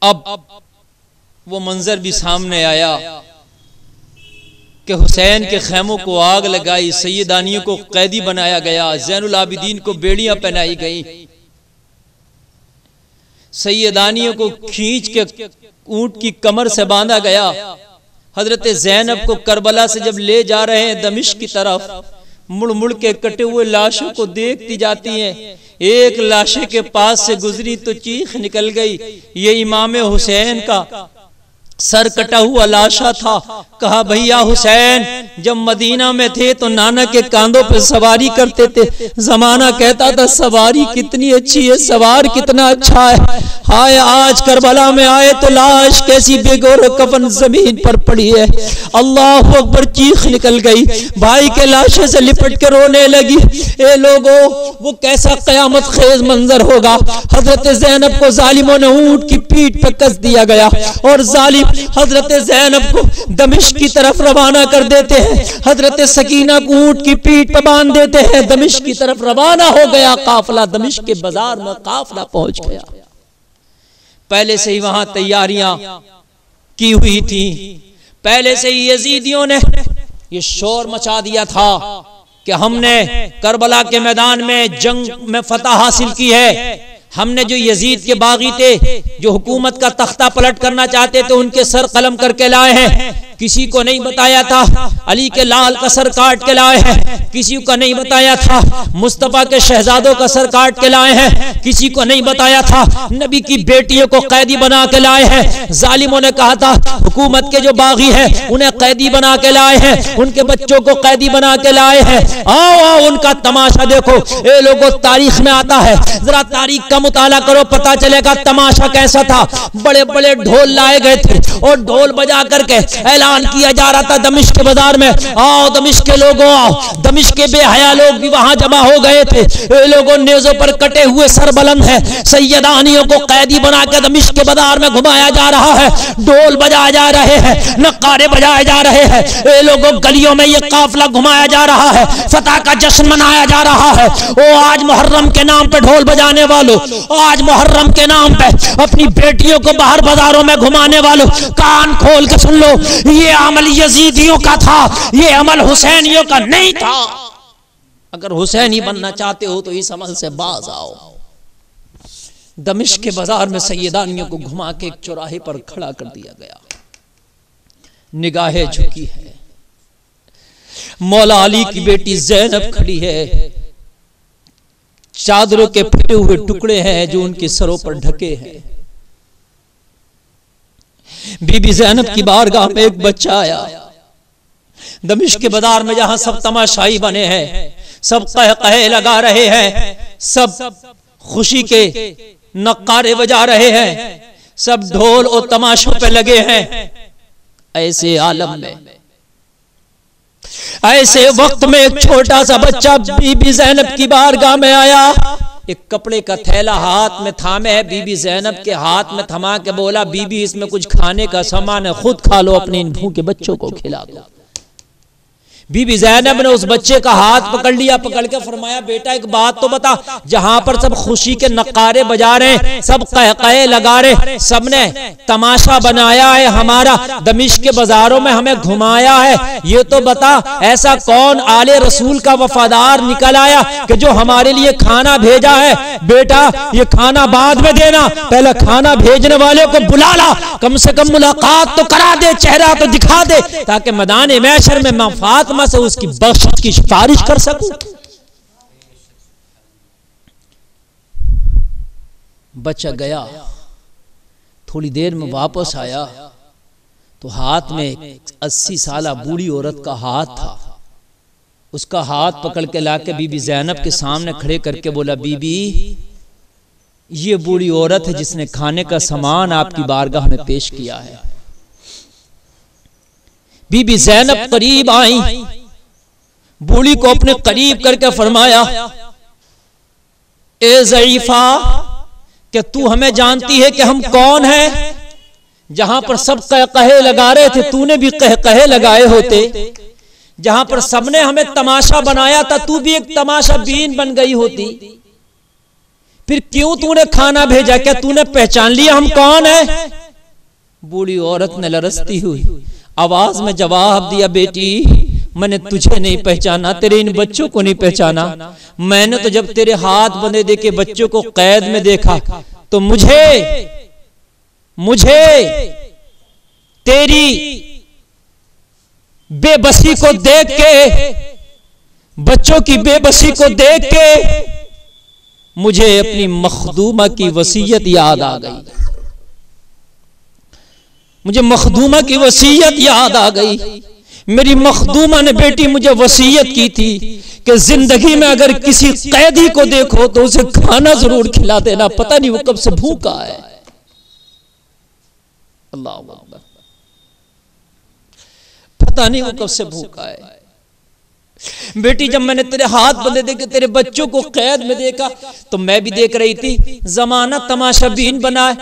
अब वो मंजर भी सामने आया कि हुसैन के खैमों को आग लगाई, सैयदानियों को कैदी बनाया गया, ज़ैनुल आबिदीन को बेड़ियां पहनाई गई, सैयदानियों को खींच के ऊंट की कमर से बांधा गया। हजरत ज़ैनब को करबला से जब ले जा रहे हैं दमिश्क की तरफ, मुड़ मुड़ के कटे हुए लाशों को देखती जाती हैं। एक लाशे के पास से गुजरी तो चीख निकल गई, ये इमाम हुसैन का सर कटा हुआ लाशा था। कहा भैया हुसैन जब मदीना में थे तो नाना के कांधों पे सवारी करते थे, जमाना कहता था सवारी कितनी अच्छी है, सवार कितना अच्छा है। हाय आज करबला में आए तो लाश कैसी बेगौर कफन जमीन पर पड़ी है। अल्लाह अकबर, चीख निकल गई, भाई के लाशे से लिपट के रोने लगी। ए लोगों, वो कैसा कयामत खेज मंजर होगा। हजरत ज़ैनब को जालिमों ने ऊंट की पीठ पर कस दिया गया और जालिम हजरत ज़ैनब को दमिश्क की तरफ रवाना कर देते हैं। हजरत सकीना को ऊंट की पीठ पर बांध देते हैं, दमिश्क की तरफ रवाना हो गया काफिला। दमिश्क के बाजार में काफिला पहुंच गया। पहले से ही वहां तैयारियां की हुई थी, पहले से ही यजीदियों ने ये शोर मचा दिया था कि हमने करबला के मैदान में जंग में फतह हासिल की है। हमने जो यजीद के बागी थे, जो हुकूमत का तख्ता पलट करना चाहते थे, उनके सर कलम करके लाए हैं। किसी को नहीं बताया था अली के लाल का सर काट के लाए हैं, किसी को नहीं बताया था मुस्तफा के शहजादों का सर काट के लाए हैं, किसी को नहीं बताया था नबी की बेटियों को कैदी बना के लाए हैं। जालिमों ने कहा था हुकूमत के जो बागी हैं उन्हें कैदी बना के लाए हैं, उनके बच्चों को कैदी बना के लाए हैं। आओ आओ उनका तमाशा देखो। ए लोगों, तारीख में आता है, जरा तारीख का मुताला करो, पता चलेगा तमाशा कैसा था। बड़े बड़े ढोल लाए गए थे और ढोल बजा करके ऐलान किया जा रहा था दमिश्क के बाजार में, आओ दमिश्क के लोगों आओ। दमिश्क के बेहया लोग भी वहां जमा हो गए थे। ये लोगों नेज़ों पर कटे हुए सर बुलंद है, सैयदानियों को कैदी बना के दमिश्क के बाजार में घुमाया जा रहा है, ढोल बजाए जा रहे हैं, नक्कारे बजाए जा रहे हैं। ये लोगों गलियों में ये काफिला घुमाया जा रहा है, फतह का जश्न मनाया जा रहा है। ओ आज मुहर्रम के नाम पे ढोल बजाने वालों, आज मुहर्रम के नाम पे अपनी बेटियों को बाहर बाजारों में घुमाने वालों, कान खोल के सुन लो, ये अमल यजीदियों का था, ये अमल हुसैनियों का नहीं था। अगर हुसैनी बनना चाहते हो तो इस अमल से बाज आओ। दमिश्क के बाजार में सैयदानियों को घुमा के एक चौराहे पर खड़ा कर दिया गया, निगाहें झुकी है। मौला अली की बेटी ज़ैनब खड़ी है, चादरों के फटे हुए टुकड़े हैं जो उनके सरों पर ढके हैं। बीबी ज़ैनब की बारगाह में एक बच्चा आया। दमिश्क के बाजार में जहां सब तमाशाई बने हैं, सब कहे लगा रहे हैं, सब खुशी के नक्कारे बजा रहे हैं, सब ढोल और तमाशों पे लगे हैं। ऐसे आलम में, ऐसे वक्त में एक छोटा सा बच्चा बीबी ज़ैनब की बारगाह में आया। एक कपड़े का थैला हाथ में थामे है, बीबी ज़ैनब के हाथ में थमा के बोला, बीबी इसमें कुछ खाने का सामान है, खुद खा लो, अपने इन भूखे बच्चों को खिला दो। बीबी ज़ैनब ने उस बच्चे का हाथ पकड़ लिया, पकड़ के फरमाया, बेटा एक बात तो बता, जहां पर सब खुशी के नक्कारे बजा रहे, सब कहकहे लगा रहे, सबने तमाशा बनाया है हमारा, दमिश्क के बाजारों में हमें घुमाया है, ये तो बता ऐसा कौन आले रसूल का वफादार निकल आया कि जो हमारे लिए खाना भेजा है। बेटा ये खाना बाद में देना, पहले खाना भेजने वाले को बुला ला, कम से कम मुलाकात तो करा दे, चेहरा तो दिखा दे, ताकि मैदान महशर में मफात से उसकी बख्शिश की सिफारिश कर सकूं। बच्चा गया, थोड़ी देर में वापस आया तो हाथ में 80 साल बूढ़ी औरत का हाथ था। उसका हाथ पकड़ के लाके बीबी ज़ैनब के सामने खड़े करके बोला, बीबी ये बूढ़ी औरत है जिसने खाने का सामान आपकी बारगाह में पेश किया है। बीबी ज़ैनब करीब आई, बूढ़ी को अपने करीब करके फरमाया, ए ज़ईफा, क्या तू हमें जानती है कि हम कौन हैं? जहां पर सब कहे लगा रहे थे तूने भी कहे लगाए होते, जहां पर सबने हमें तमाशा बनाया था तू भी एक तमाशा बीन बन गई होती। फिर क्यों तूने खाना भेजा? क्या तूने पहचान लिया हम कौन है? बूढ़ी औरत ने लरसती हुई आवाज में जवाब दिया, बेटी मैंने तुझे नहीं पहचाना, तेरे इन बच्चों को नहीं पहचाना। मैंने तो जब तेरे हाथ बंधे देखे बच्चों को कैद में देखा तो मुझे तेरी बेबसी को देख के, बच्चों की बेबसी को देख के मुझे अपनी मखदूमा की वसीयत याद आ गई। मुझे मखदूमा की वसीयत याद आ गई। मेरी मखदूमा ने बेटी मुझे वसीयत की थी कि जिंदगी में अगर किसी कैदी को देखो तो उसे खाना जरूर खिला देना, पता नहीं वो कब से भूखा है। अल्लाह अकबर, पता नहीं वो कब से भूखा है। बेटी जब मैंने तेरे हाथ बंधे देखे, तेरे बच्चों को कैद में देखा तो मैं भी देख रही थी। जमाना तमाशाबीन बना है।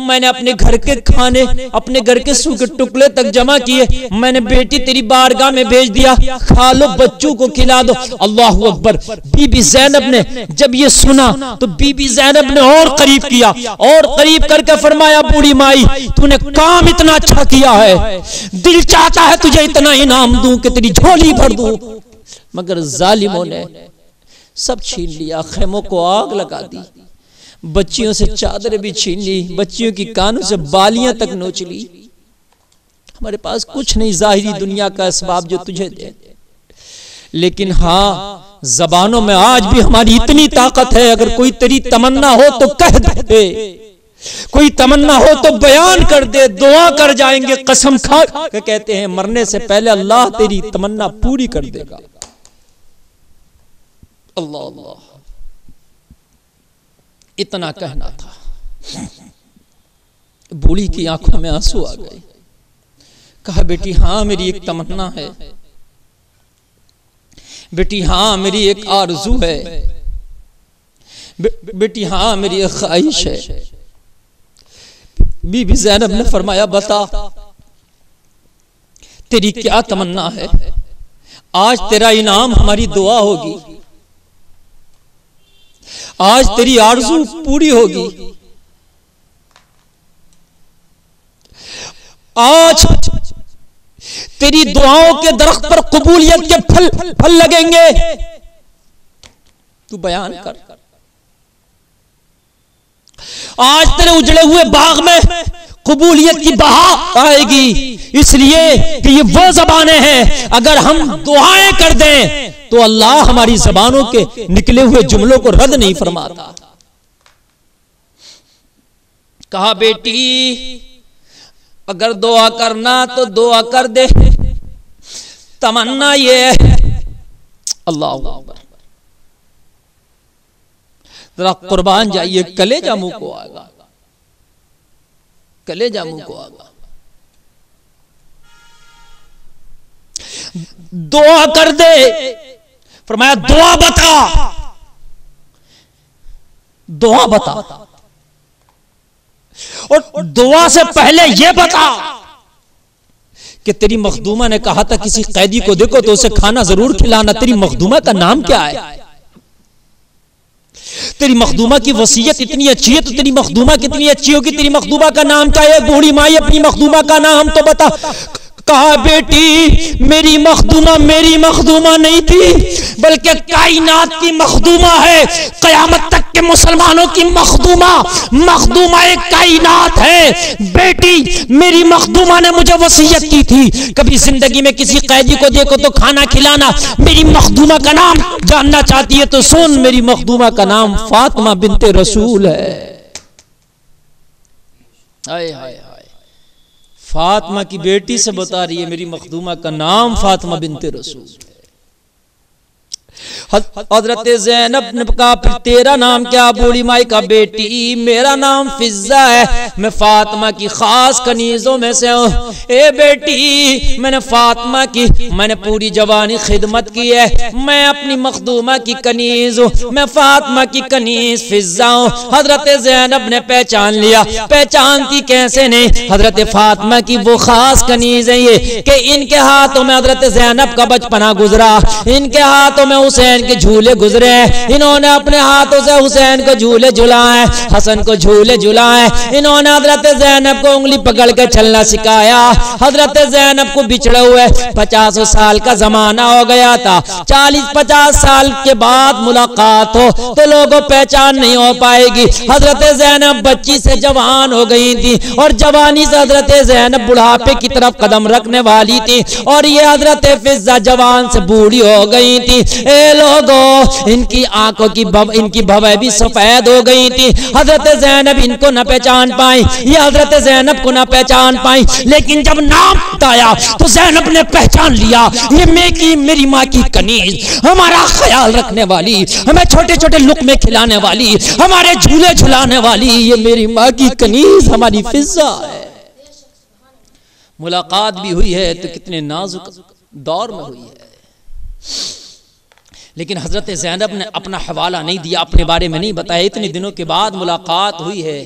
मैंने अपने घर के खाने, अपने घर के सूखे टुकड़े तक जमा किए। मैंने बेटी तेरी बारगाह में भेज दिया, खा लो, बच्चों को खिला दो। अल्लाह अकबर। बीबी ज़ैनब ने जब ये सुना तो बीबी ज़ैनब ने और करीब किया, और करीब करके फरमाया, बूढ़ी माई तूने काम इतना अच्छा किया है, दिल चाहता है तुझे इतना इनाम दूं कि तेरी झोली भर दूं, मगर जालिमों ने सब छीन लिया, खेमों को आग लगा दी, बच्चियों से चादरें भी छीन ली, बच्चियों की कानों से बालियां तक नोच ली। हमारे पास कुछ नहीं जाहिरी दुनिया का असबाब जो तुझे दे, लेकिन हाँ जबानों में आज भी हमारी इतनी ताकत है, अगर कोई तेरी तमन्ना हो तो कह दे, कोई तमन्ना हो तो बयान कर दे, दुआ कर जाएंगे, कसम खा के कहते हैं मरने से पहले अल्लाह तेरी तमन्ना पूरी कर देगा। अल्लाह अल्लाह, इतना कहना था। बूढ़ी की आंखों में आंसू आ गए। कहा, बेटी हाँ मेरी एक तमन्ना है, बेटी हाँ मेरी एक आरज़ू है, बेटी हाँ मेरी एक ख्वाहिश है। बीबी ज़ैनब ने फरमाया, बता तेरी क्या तमन्ना है, आज तेरा इनाम हमारी दुआ होगी, आज तेरी आरज़ू पूरी होगी, आज तेरी दुआओं के दरख्त पर कबूलियत के फल लगेंगे। तू बयान कर, आज तेरे उजड़े हुए बाग में कबूलियत की बहार आएगी, इसलिए कि ये वो ज़बानें हैं अगर हम दुआएं कर दें तो अल्लाह हमारी ज़बानों के निकले हुए जुमलों को रद्द नहीं फरमाता। कहा, बेटी अगर दुआ करना तो दुआ कर दे, तमन्ना ये है। अल्लाह अकबर। जरा कुर्बान जाइए, कलेजा मुंह को आएगा, कलेजा मुंह को आएगा। दुआ कर दे, फरमाया दुआ बता, दुआ बता, और दुआ से पहले ये बता कि तेरी मखदूमा ने कहा था किसी कैदी को देखो तो उसे खाना जरूर खिलाना, तेरी मखदूमा का नाम क्या है? तेरी मखदूमा की वसीयत इतनी अच्छी है तो तेरी मखदूमा कितनी अच्छी होगी, तेरी मखदूमा का नाम क्या है? बूढ़ी माई अपनी मखदूमा का नाम तो बता। कहा, बेटी मेरी मखदूमा नहीं थी, बल्कि कायनात की मखदूमा है, कयामत तक के मुसलमानों की मखदूमा एक कायनात है। बेटी मेरी मखदूमा ने मुझे वसीयत की थी, कभी जिंदगी में किसी कैदी को देखो तो खाना खिलाना। मेरी मखदूमा का नाम जानना चाहती है तो सुन, मेरी मखदूमा का नाम फातिमा बिनते रसूल है। हाय हाय हाय, फातिमा की बेटी से बता रही है मेरी मखदूमा का नाम फातिमा बिनते रसूल है। हजरत ज़ैनब ने कहा, फिर तेरा नाम क्या? बूढ़ी माई का, बेटी मेरा नाम फिज़्ज़ा है, मैं फातिमा की खास कनीजों में से हूँ। ए बेटी मैंने फातिमा की पूरी जवानी खिदमत की है, मैं अपनी मखदूमा की कनीज हूँ, मैं फातिमा की कनीज फिज़्ज़ा हूँ। हजरत ज़ैनब ने पहचान लिया। पहचानती कैसे नहीं? हजरत फातिमा की वो खास कनीज है ये कि इनके हाथों में हजरत ज़ैनब का बचपना गुजरा, इनके हाथों में हुसैन हुसैन के झूले गुजरे, इन्होंने अपने हाथों से हुसैन को झूले झुलाए, हसन को झूले झुलाए। इन्होंने हजरत ज़ैनब को उंगली पकड़ के चलना सिखाया। हजरत ज़ैनब को बिछड़े हुए 50 साल का जमाना हो गया था। 40-50 साल के बाद मुलाकात हो तो लोगों पहचान नहीं हो पाएगी। हजरत ज़ैनब बच्ची से जवान हो गई थी और जवानी से हजरत ज़ैनब बुढ़ापे की तरफ कदम रखने वाली थी, और ये हजरत फिज़्ज़ा जवान से बूढ़ी हो गई थी। ए लोगों, इनकी आंखों की इनकी भवें भी सफेद हो गई थी। हजरत ज़ैनब इनको न पहचान पाई, ये हजरत ज़ैनब को न पहचान पाई, लेकिन जब नाम बताया तो ज़ैनब ने पहचान लिया, ये मेरी माँ की कनीज, हमारा ख्याल रखने वाली, हमें छोटे छोटे लुक़मे खिलाने वाली, हमारे झूले झुलाने वाली, ये मेरी माँ की कनीज हमारी फिज़्ज़ा है। मुलाकात भी हुई है तो कितने नाजुक दौर में हुई है, लेकिन हजरत ज़ैनब ने अपना हवाला नहीं दिया, अपने बारे में नहीं बताया। इतने दिनों के बाद मुलाकात हुई है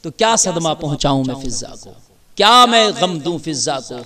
तो क्या सदमा पहुंचाऊं मैं फिज़्ज़ा को, क्या मैं गम दूं फिज़्ज़ा को।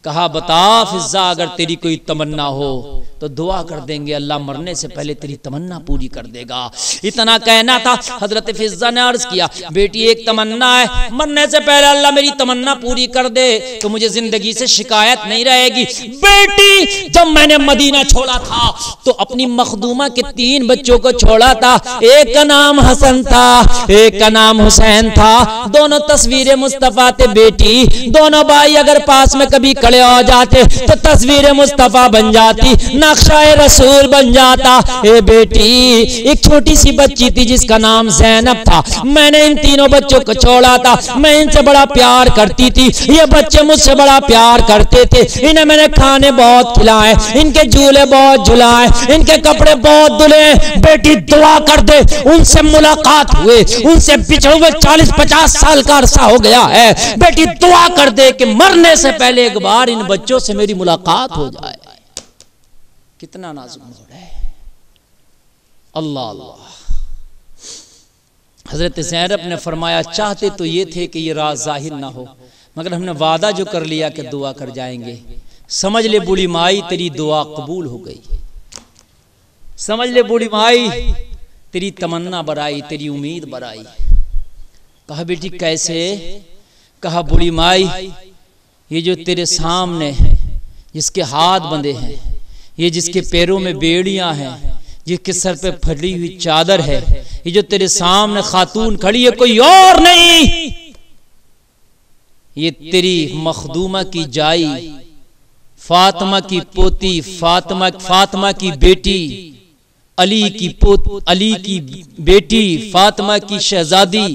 कहा बता फिज़्ज़ा, अगर तेरी कोई तमन्ना हो तो दुआ कर देंगे, अल्लाह मरने से पहले तेरी तमन्ना पूरी कर देगा। इतना कहना था। हजरत फिज़्ज़ा ने अर्ज किया, बेटी एक तमन्ना है, मरने से पहले अल्लाह मेरी तमन्ना पूरी कर दे तो मुझे जिंदगी से शिकायत नहीं रहेगी। बेटी, जब मैंने मदीना छोड़ा था तो अपनी मखदूमा के 3 बच्चों को छोड़ा था। एक का नाम हसन था, एक का नाम हुसैन था, दोनों तस्वीर मुस्तफ़ा थे। बेटी, दोनों भाई अगर पास में कभी खड़े हो जाते तो तस्वीर मुस्तफ़ा बन जाती, नक्शाए रसूल बन जाता। ए बेटी, एक छोटी सी बच्ची थी जिसका नाम ज़ैनब था, मैंने इन तीनों बच्चों को छोड़ा था। मैं इनसे बड़ा प्यार करती थी, ये बच्चे मुझसे बड़ा प्यार करते थे। इन्हें मैंने खाने बहुत खिलाए, इनके झूले बहुत झुलाए, इनके कपड़े बहुत धुले। बेटी दुआ कर दे, उनसे मुलाकात हुए, उनसे बिछड़े हुए 40-50 साल का अरसा हो गया है। बेटी दुआ कर दे कि मरने से पहले एक बार इन बच्चों से मेरी मुलाकात हो जाए। कितना नाजुक मोड़ है। अल्लाह अल्लाह। हजरत ज़ैनब ने फरमाया, चाहते तो ये थे कि ये राज जाहिर ना हो, मगर हमने वादा जो कर लिया कि दुआ कर जाएंगे। समझ ले बूढ़ी माई, तेरी दुआ कबूल हो गई। समझ ले बूढ़ी माई, तेरी तमन्ना बढ़ाई, तेरी उम्मीद बढ़ाई। कहा बेटी कैसे? कहा बूढ़ी माई, ये जो तेरे सामने है, जिसके हाथ बंधे हैं, ये जिसके पैरों में बेड़ियां हैं, जिसके सर पे फटी हुई चादर है, ये जो तेरे सामने खातून खड़ी है, कोई और नहीं, ये तेरी मखदूमा की जाई, फातिमा की पोती, फातिमा की बेटी, अली की बेटी, फातिमा की शहजादी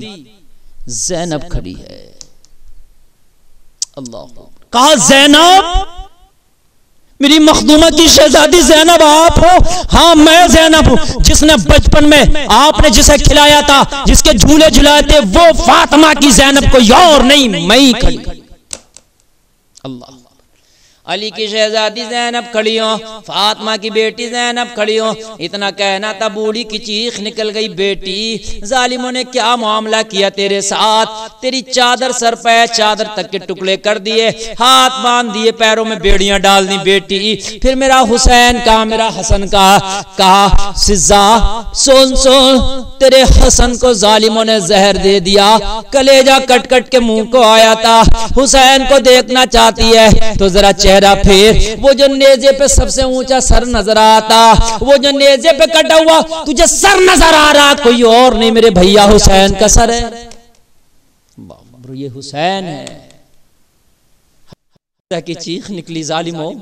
ज़ैनब खड़ी है। अल्लाह। कहा ज़ैनब, मेरी मखदूमा की शहजादी ज़ैनब आप हो? हाँ मैं ज़ैनब हूँ, जिसने बचपन में आपने जिसे खिलाया था, जिसके झूले झुलाए थे, वो फातिमा की ज़ैनब, कोई और नहीं, मैं ही खड़ी। अल्लाह। अली की शहजादी ज़ैनब खड़ी हो, फातिमा की बेटी ज़ैनब खड़ी हो। इतना कहना था, बूढ़ी की चीख निकल गई, बेटी जालिमों ने क्या मामला किया तेरे साथ? तेरी चादर सर पे, चादर तक के टुकड़े कर दिए, हाथ बांध दिए, पैरों में बेड़ियां डाल दी। बेटी फिर मेरा हुसैन कहा, मेरा हसन कहा सिज़ा सुन सुन, तेरे हसन को जालिमों ने जहर दे दिया, कलेजा कट कट के मुंह को आया था। हुसैन को देखना चाहती है तो जरा चेहरा फेर, वो जो नेज़े पे सबसे ऊंचा सर नजर आता, वो जो नेज़े पे कटा हुआ तुझे सर नजर आ रहा, कोई और नहीं, मेरे भैया हुसैन का सर है। ये हुसैन है। की चीख निकली, जालिमों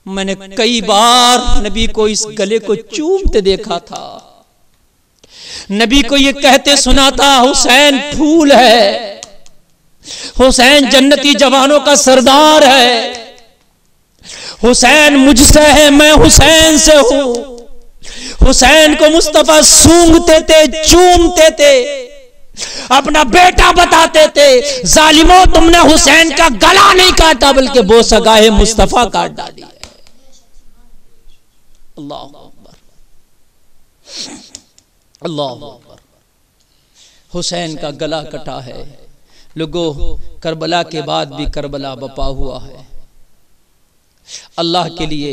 मैंने कई बार नबी को इस गले को चूमते देखा था, नबी को ये कहते सुना था, हुसैन फूल है, हुसैन जन्नती जवानों का सरदार है, हुसैन मुझसे है, मैं हुसैन से हूं। हुसैन को मुस्तफा सूंघते थे, चूमते थे, अपना बेटा बताते थे। जालिमों तुमने हुसैन का गला नहीं काटा, बल्कि बोसगाहे मुस्तफा काट डाली है। अल्लाह अकबर, अल्लाह अकबर। हुसैन का गला कटा है। लोगों, करबला के बाद भी करबला बपा हुआ है। अल्लाह के लिए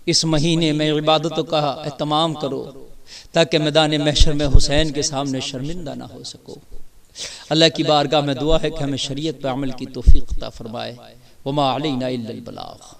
इस महीने में इबादतों का एहतमाम करो ताकि मैदान महशर में हुसैन के सामने शर्मिंदा ना हो सको। अल्लाह की बारगाह में दुआ है कि हमें शरीयत पर अमल की तौफीक अता फरमाए। वमा अलैना इल्लल बलाग।